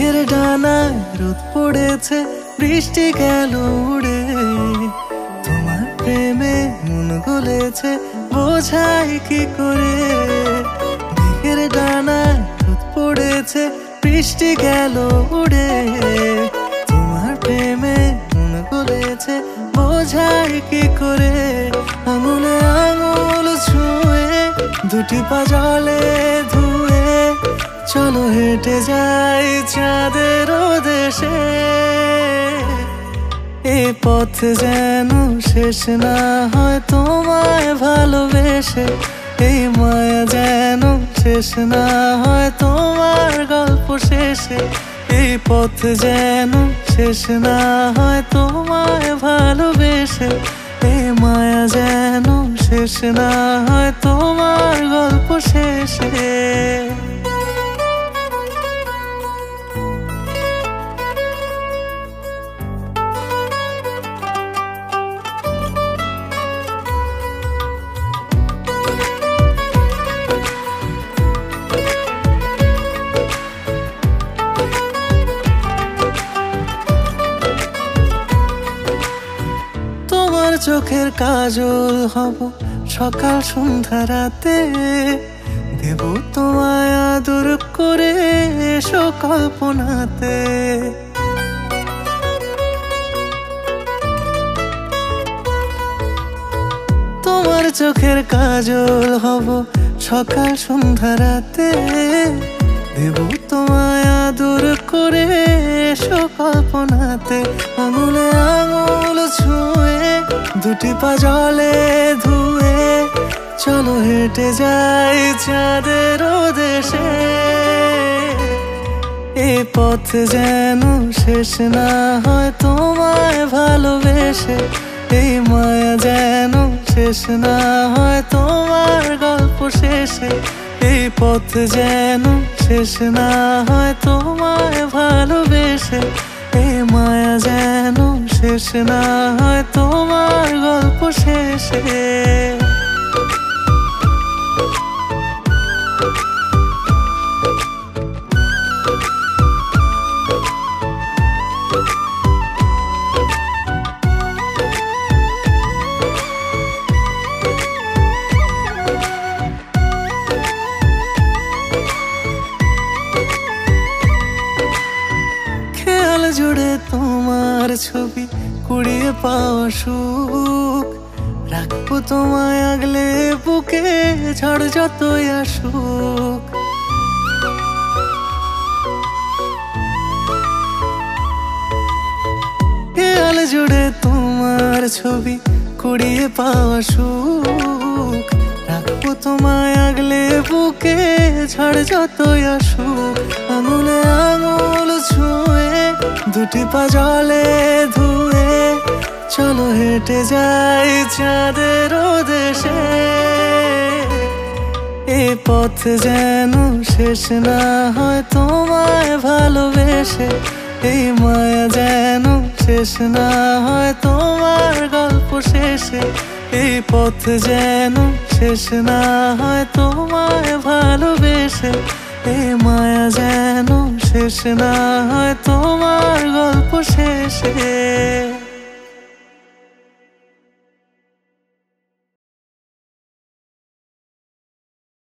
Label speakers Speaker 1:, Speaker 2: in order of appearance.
Speaker 1: মেঘের ডানায় রোদ পড়েছে, বৃষ্টি গেল উড়ে। তোমার প্রেমে মন গলেছে, বোঝাই কি করে। মেঘের ডানায় রোদ পড়েছে, বৃষ্টি গেল উড়ে। তোমার প্রেমে মন গলেছে, বোঝাই কি করে। আঙুলে আঙুল ছুঁয়ে, দুটি পা জলে ধুয়ে, চলো হেঁটে যাই চাঁদের দেশে। এই পথ যেন শেষ না হয় তোমায় ভালোবেসে। এই মায়া যেন শেষ না হয় তোমার গল্প শেষে। এই পথ যেন শেষ না হয় তোমায় ভালোবেসে। এই মায়া যেন শেষ না হয় তোমার গল্প শেষে। তোমার চোখের কাজল হব সকাল সন্ধ্যা রাতে। দেব তোমায় আদর করে এসো কল্পনাতে। তোমার চোখের কাজল হব সকাল সন্ধ্যা রাতে। দেব তোমায় আদর করে এসো কল্পনাতে। আঙুলে আঙুল ছুঁয়ে, দুটি পা জলে ধুয়ে, চলো হেঁটে যাই চাঁদের দেশে। এই পথ যেন শেষ না হয় তোমায় ভালোবেসে। এই মায়া যেন শেষ না হয় তোমার গল্প শেষে। এই পথ যেন শেষ না হয় তোমায় ভালোবেসে। এই মায়া যেন শেষ না হয় তোমার গল্প শেষে। জুড়ে তোমার ছবি কুড়িয়ে পাওয়া সুখ। রাখবো তোমায় আগলে বুকে, ঝড় যতই আসুক। খেয়াল জুড়ে তোমার ছবি কুড়িয়ে পাওয়া সুখ। রাখবো তোমায় আগলে বুকে, ঝড় যতই আসুক। আঙুলে আঙুল ছুঁয়ে, দুটি পা জলে ধুয়ে, চলো হেঁটে যাই চাঁদের দেশে। এই পথ যেন শেষ না হয় তোমায় ভালোবেসে। এই মায়া যেন শেষ না হয় তোমার গল্প শেষে। এই পথ যেন শেষ না হয় তোমায় ভালোবেসে। এই মায়া যেন শেষ না হয় তোমার গল্প শেষে।